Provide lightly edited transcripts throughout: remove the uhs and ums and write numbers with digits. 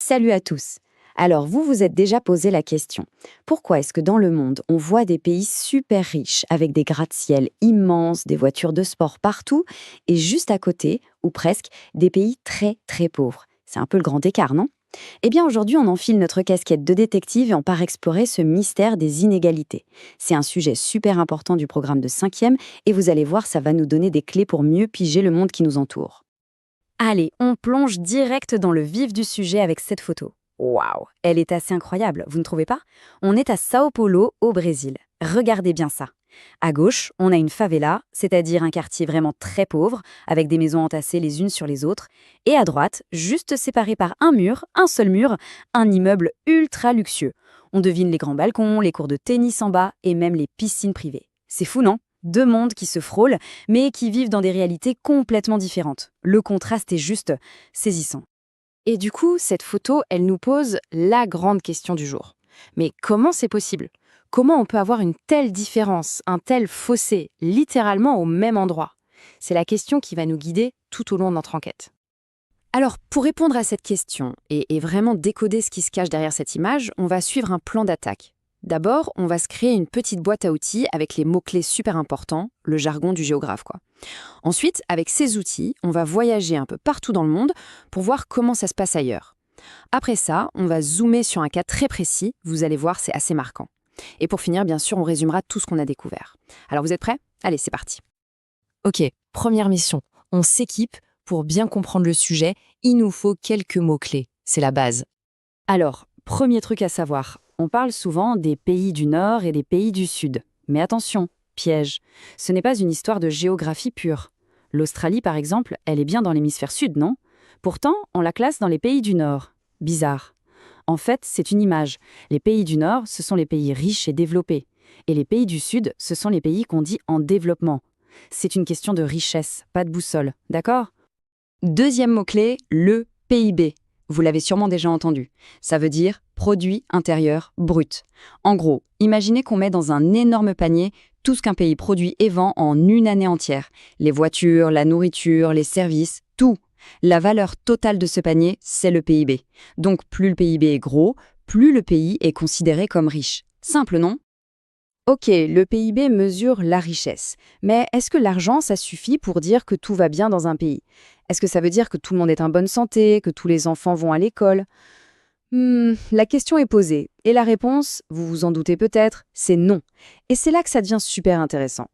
Salut à tous. Alors, vous vous êtes déjà posé la question. Pourquoi est-ce que dans le monde, on voit des pays super riches, avec des gratte-ciel immenses, des voitures de sport partout, et juste à côté, ou presque, des pays très très pauvres? C'est un peu le grand écart, non? Eh bien, aujourd'hui, on enfile notre casquette de détective et on part explorer ce mystère des inégalités. C'est un sujet super important du programme de cinquième, et vous allez voir, ça va nous donner des clés pour mieux piger le monde qui nous entoure. Allez, on plonge direct dans le vif du sujet avec cette photo. Waouh, elle est assez incroyable, vous ne trouvez pas? On est à Sao Paulo, au Brésil. Regardez bien ça. À gauche, on a une favela, c'est-à-dire un quartier vraiment très pauvre, avec des maisons entassées les unes sur les autres. Et à droite, juste séparé par un mur, un seul mur, un immeuble ultra luxueux. On devine les grands balcons, les cours de tennis en bas et même les piscines privées. C'est fou, non? Deux mondes qui se frôlent, mais qui vivent dans des réalités complètement différentes. Le contraste est juste saisissant. Et du coup, cette photo, elle nous pose la grande question du jour. Mais comment c'est possible? Comment on peut avoir une telle différence, un tel fossé, littéralement au même endroit? C'est la question qui va nous guider tout au long de notre enquête. Alors, pour répondre à cette question et vraiment décoder ce qui se cache derrière cette image, on va suivre un plan d'attaque. D'abord, on va se créer une petite boîte à outils avec les mots-clés super importants, le jargon du géographe, quoi. Ensuite, avec ces outils, on va voyager un peu partout dans le monde pour voir comment ça se passe ailleurs. Après ça, on va zoomer sur un cas très précis, vous allez voir, c'est assez marquant. Et pour finir, bien sûr, on résumera tout ce qu'on a découvert. Alors vous êtes prêts? Allez, c'est parti. Ok, première mission. On s'équipe. Pour bien comprendre le sujet, il nous faut quelques mots-clés. C'est la base. Alors, premier truc à savoir, on parle souvent des pays du Nord et des pays du Sud. Mais attention, piège, ce n'est pas une histoire de géographie pure. L'Australie, par exemple, elle est bien dans l'hémisphère Sud, non? Pourtant, on la classe dans les pays du Nord. Bizarre. En fait, c'est une image. Les pays du Nord, ce sont les pays riches et développés. Et les pays du Sud, ce sont les pays qu'on dit en développement. C'est une question de richesse, pas de boussole, d'accord? Deuxième mot-clé, le PIB. Vous l'avez sûrement déjà entendu. Ça veut dire produit intérieur brut. En gros, imaginez qu'on met dans un énorme panier tout ce qu'un pays produit et vend en une année entière. Les voitures, la nourriture, les services, tout. La valeur totale de ce panier, c'est le PIB. Donc plus le PIB est gros, plus le pays est considéré comme riche. Simple, non? Ok, le PIB mesure la richesse. Mais est-ce que l'argent, ça suffit pour dire que tout va bien dans un pays? Est-ce que ça veut dire que tout le monde est en bonne santé, que tous les enfants vont à l'école? La question est posée. Et la réponse, vous vous en doutez peut-être, c'est non. Et c'est là que ça devient super intéressant.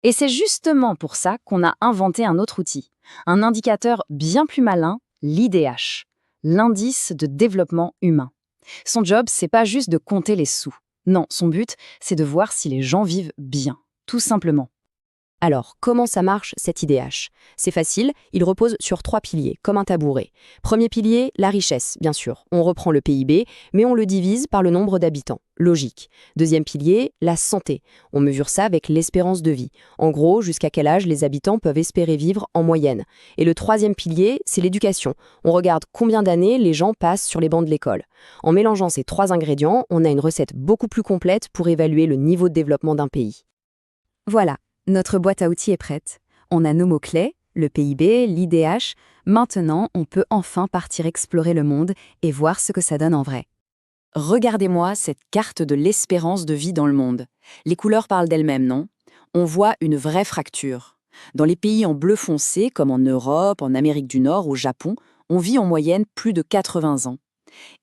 Et c'est justement pour ça qu'on a inventé un autre outil. Un indicateur bien plus malin, l'IDH. L'indice de développement humain. Son job, c'est pas juste de compter les sous. Non, son but, c'est de voir si les gens vivent bien, tout simplement. Alors, comment ça marche cet IDH? C'est facile, il repose sur 3 piliers, comme un tabouret. Premier pilier, la richesse, bien sûr. On reprend le PIB, mais on le divise par le nombre d'habitants. Logique. Deuxième pilier, la santé. On mesure ça avec l'espérance de vie. En gros, jusqu'à quel âge les habitants peuvent espérer vivre en moyenne. Et le troisième pilier, c'est l'éducation. On regarde combien d'années les gens passent sur les bancs de l'école. En mélangeant ces 3 ingrédients, on a une recette beaucoup plus complète pour évaluer le niveau de développement d'un pays. Voilà. Notre boîte à outils est prête. On a nos mots-clés, le PIB, l'IDH. Maintenant, on peut enfin partir explorer le monde et voir ce que ça donne en vrai. Regardez-moi cette carte de l'espérance de vie dans le monde. Les couleurs parlent d'elles-mêmes, non? On voit une vraie fracture. Dans les pays en bleu foncé, comme en Europe, en Amérique du Nord, au Japon, on vit en moyenne plus de 80 ans.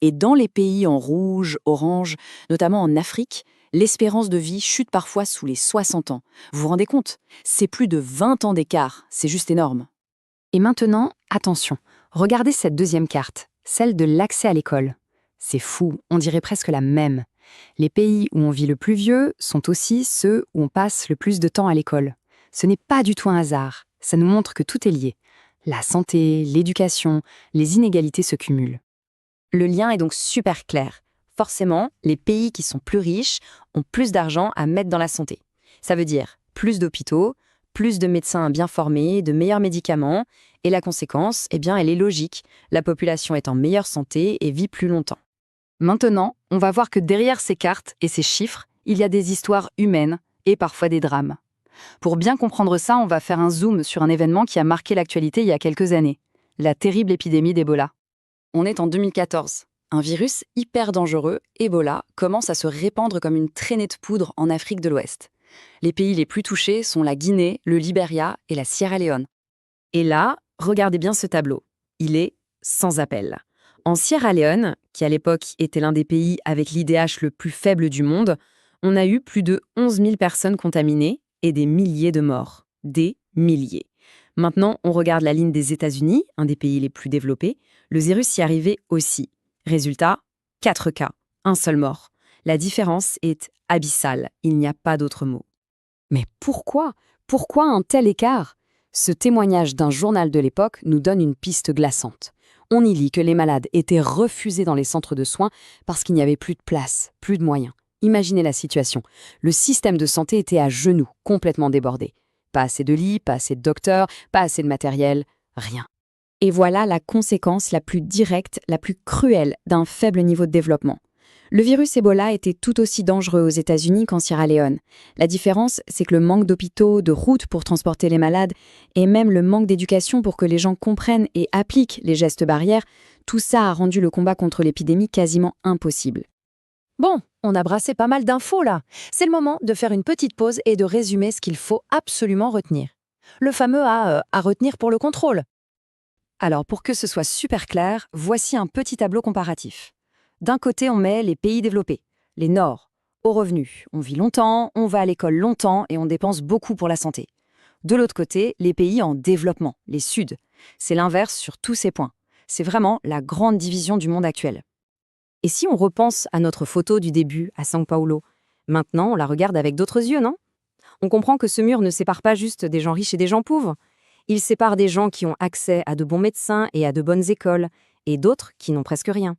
Et dans les pays en rouge, orange, notamment en Afrique, l'espérance de vie chute parfois sous les 60 ans. Vous vous rendez compte? C'est plus de 20 ans d'écart, c'est juste énorme. Et maintenant, attention, regardez cette deuxième carte, celle de l'accès à l'école. C'est fou, on dirait presque la même. Les pays où on vit le plus vieux sont aussi ceux où on passe le plus de temps à l'école. Ce n'est pas du tout un hasard, ça nous montre que tout est lié. La santé, l'éducation, les inégalités se cumulent. Le lien est donc super clair. Forcément, les pays qui sont plus riches ont plus d'argent à mettre dans la santé. Ça veut dire plus d'hôpitaux, plus de médecins bien formés, de meilleurs médicaments, et la conséquence, eh bien, elle est logique. La population est en meilleure santé et vit plus longtemps. Maintenant, on va voir que derrière ces cartes et ces chiffres, il y a des histoires humaines et parfois des drames. Pour bien comprendre ça, on va faire un zoom sur un événement qui a marqué l'actualité il y a quelques années, la terrible épidémie d'Ebola. On est en 2014. Un virus hyper dangereux, Ebola, commence à se répandre comme une traînée de poudre en Afrique de l'Ouest. Les pays les plus touchés sont la Guinée, le Libéria et la Sierra Leone. Et là, regardez bien ce tableau. Il est sans appel. En Sierra Leone, qui à l'époque était l'un des pays avec l'IDH le plus faible du monde, on a eu plus de 11 000 personnes contaminées et des milliers de morts. Des milliers. Maintenant, on regarde la ligne des États-Unis, un des pays les plus développés. Le virus y arrivait aussi. Résultat, 4 cas, un seul mort. La différence est abyssale, il n'y a pas d'autre mot. Mais pourquoi? Pourquoi un tel écart? Ce témoignage d'un journal de l'époque nous donne une piste glaçante. On y lit que les malades étaient refusés dans les centres de soins parce qu'il n'y avait plus de place, plus de moyens. Imaginez la situation. Le système de santé était à genoux, complètement débordé. Pas assez de lits, pas assez de docteurs, pas assez de matériel, rien. Et voilà la conséquence la plus directe, la plus cruelle d'un faible niveau de développement. Le virus Ebola était tout aussi dangereux aux États-Unis qu'en Sierra Leone. La différence, c'est que le manque d'hôpitaux, de routes pour transporter les malades, et même le manque d'éducation pour que les gens comprennent et appliquent les gestes barrières, tout ça a rendu le combat contre l'épidémie quasiment impossible. Bon, on a brassé pas mal d'infos là. C'est le moment de faire une petite pause et de résumer ce qu'il faut absolument retenir. Le fameux à retenir pour le contrôle. Alors, pour que ce soit super clair, voici un petit tableau comparatif. D'un côté, on met les pays développés, les Nords, hauts revenus. On vit longtemps, on va à l'école longtemps et on dépense beaucoup pour la santé. De l'autre côté, les pays en développement, les Suds. C'est l'inverse sur tous ces points. C'est vraiment la grande division du monde actuel. Et si on repense à notre photo du début à São Paulo, maintenant on la regarde avec d'autres yeux, non? On comprend que ce mur ne sépare pas juste des gens riches et des gens pauvres. Il sépare des gens qui ont accès à de bons médecins et à de bonnes écoles, et d'autres qui n'ont presque rien.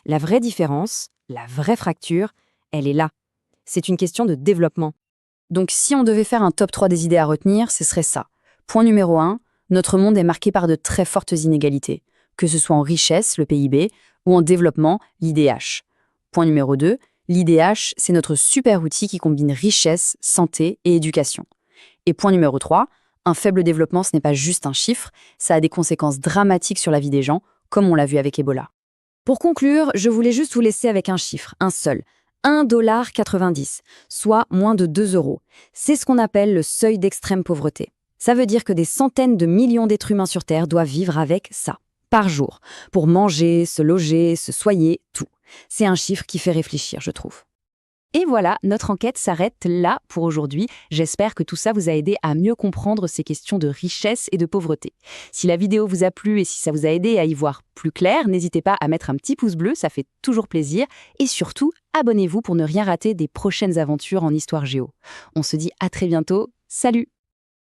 La vraie différence, la vraie fracture, elle est là. C'est une question de développement. Donc si on devait faire un top 3 des idées à retenir, ce serait ça. Point numéro 1, notre monde est marqué par de très fortes inégalités, que ce soit en richesse, le PIB, ou en développement, l'IDH. Point numéro 2, l'IDH, c'est notre super outil qui combine richesse, santé et éducation. Et point numéro 3, un faible développement, ce n'est pas juste un chiffre, ça a des conséquences dramatiques sur la vie des gens, comme on l'a vu avec Ebola. Pour conclure, je voulais juste vous laisser avec un chiffre, un seul. 1,90 $, soit moins de 2 €. C'est ce qu'on appelle le seuil d'extrême pauvreté. Ça veut dire que des centaines de millions d'êtres humains sur Terre doivent vivre avec ça, par jour, pour manger, se loger, se soigner, tout. C'est un chiffre qui fait réfléchir, je trouve. Et voilà, notre enquête s'arrête là pour aujourd'hui. J'espère que tout ça vous a aidé à mieux comprendre ces questions de richesse et de pauvreté. Si la vidéo vous a plu et si ça vous a aidé à y voir plus clair, n'hésitez pas à mettre un petit pouce bleu, ça fait toujours plaisir. Et surtout, abonnez-vous pour ne rien rater des prochaines aventures en Histoire Géo. On se dit à très bientôt. Salut!